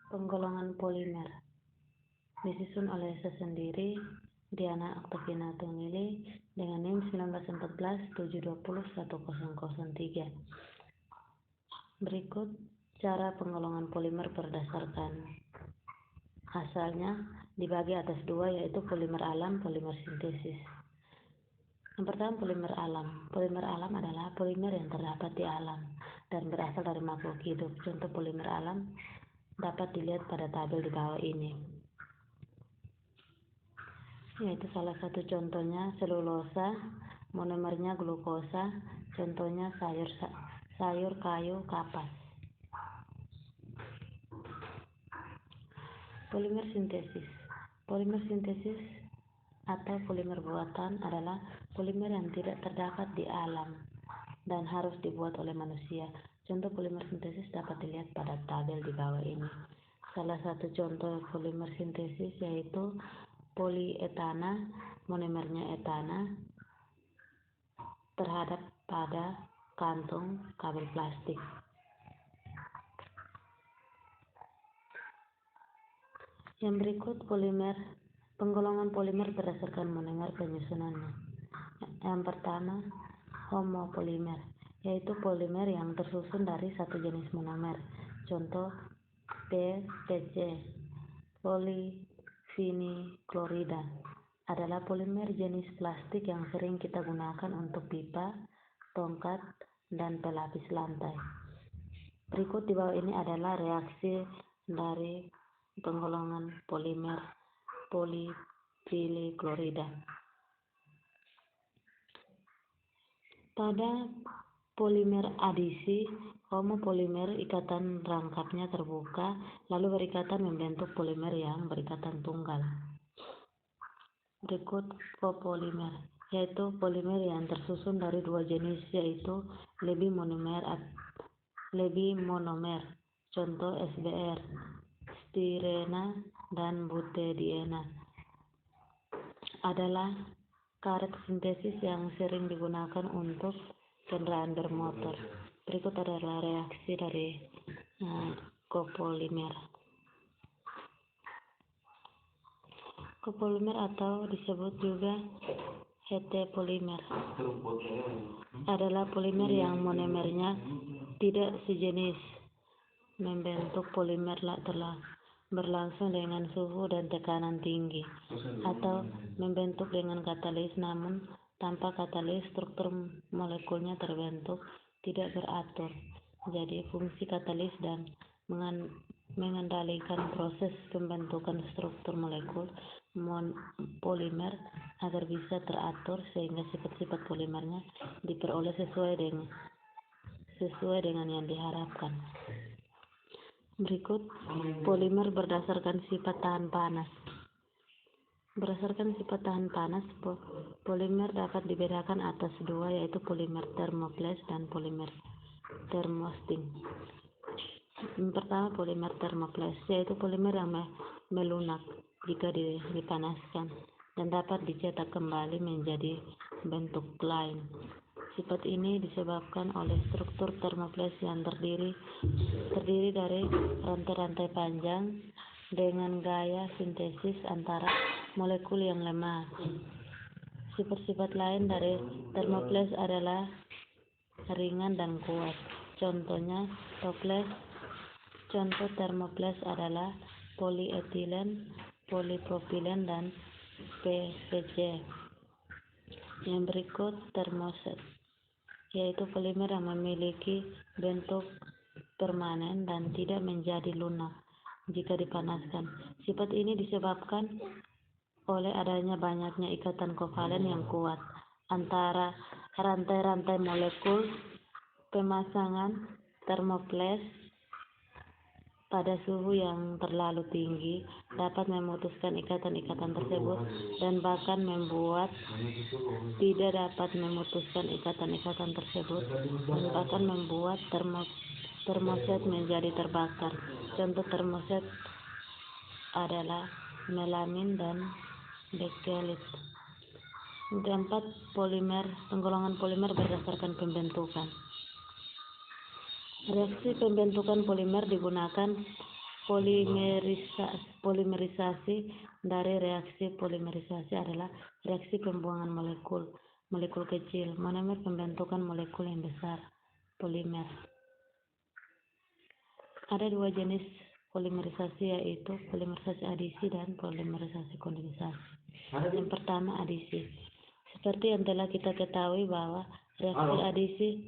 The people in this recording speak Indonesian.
Penggolongan polimer disusun oleh sesendiri Diana Octavina Tungili dengan NIM 1914-720-1003. Berikut cara penggolongan polimer berdasarkan asalnya dibagi atas dua, yaitu polimer alam, polimer sintesis. Yang pertama, polimer alam. Polimer alam adalah polimer yang terdapat di alam dan berasal dari makhluk hidup. Contoh polimer alam dapat dilihat pada tabel di bawah ini, yaitu salah satu contohnya selulosa, monomernya glukosa, contohnya sayur, kayu, kapas. Polimer sintesis. Polimer sintesis atau polimer buatan adalah polimer yang tidak terdapat di alam dan harus dibuat oleh manusia. Contoh polimer sintesis dapat dilihat pada tabel di bawah ini. Salah satu contoh polimer sintesis yaitu polietana, monomernya etana, terhadap pada kantung kabel plastik. Yang berikut penggolongan polimer berdasarkan monomer penyusunannya. Yang pertama, homopolimer, yaitu polimer yang tersusun dari satu jenis monomer. Contoh PVC, polivinilklorida, adalah polimer jenis plastik yang sering kita gunakan untuk pipa, tongkat, dan pelapis lantai. Berikut di bawah ini adalah reaksi dari penggolongan polimer polivinilklorida. Pada polimer adisi, homopolimer ikatan rangkapnya terbuka, lalu berikatan membentuk polimer yang berikatan tunggal. Berikut copolimer, yaitu polimer yang tersusun dari dua jenis, yaitu lebih monomer, contoh SBR, stirena, dan butadiena, adalah karet sintesis yang sering digunakan untuk kendaraan bermotor. Berikut adalah reaksi dari copolimer. Copolimer atau disebut juga heteropolimer adalah polimer yang monomernya tidak sejenis, membentuk polimer telah berlangsung dengan suhu dan tekanan tinggi, atau membentuk dengan katalis, namun tanpa katalis struktur molekulnya terbentuk tidak beratur. Jadi fungsi katalis dan mengendalikan proses pembentukan struktur molekul polimer agar bisa teratur sehingga sifat-sifat polimernya diperoleh sesuai dengan yang diharapkan. Berikut polimer berdasarkan sifat tahan panas. Berdasarkan sifat tahan panas, polimer dapat dibedakan atas dua, yaitu polimer thermoplastic dan polimer thermosting. Yang pertama, polimer thermoplastic, yaitu polimer yang melunak jika dipanaskan dan dapat dicetak kembali menjadi bentuk lain. Sifat ini disebabkan oleh struktur thermoplastic yang terdiri dari rantai-rantai panjang dengan gaya sintesis antara molekul yang lemah. Sifat-sifat lain dari thermoplastic adalah ringan dan kuat. Contohnya toples. Contoh thermoplastic adalah polietilen, polipropilen, dan PVC. Yang berikut termoset, yaitu polimer yang memiliki bentuk permanen dan tidak menjadi lunak jika dipanaskan. Sifat ini disebabkan oleh adanya banyaknya ikatan kovalen yang kuat antara rantai-rantai molekul. Pemasangan termoplastik pada suhu yang terlalu tinggi dapat memutuskan ikatan-ikatan tersebut dan bahkan membuat tidak dapat memutuskan ikatan-ikatan tersebut dan bahkan membuat termoset menjadi terbakar. Contoh termoset adalah melamin dan bakelit. Keempat, penggolongan polimer berdasarkan pembentukan. Reaksi pembentukan polimer digunakan Polimerisasi dari reaksi polimerisasi adalah reaksi pembuangan molekul kecil, monomer pembentukan molekul yang besar, polimer. Ada dua jenis polimerisasi, yaitu polimerisasi adisi dan polimerisasi kondensasi. Yang pertama, adisi. Seperti yang telah kita ketahui bahwa reaksi adisi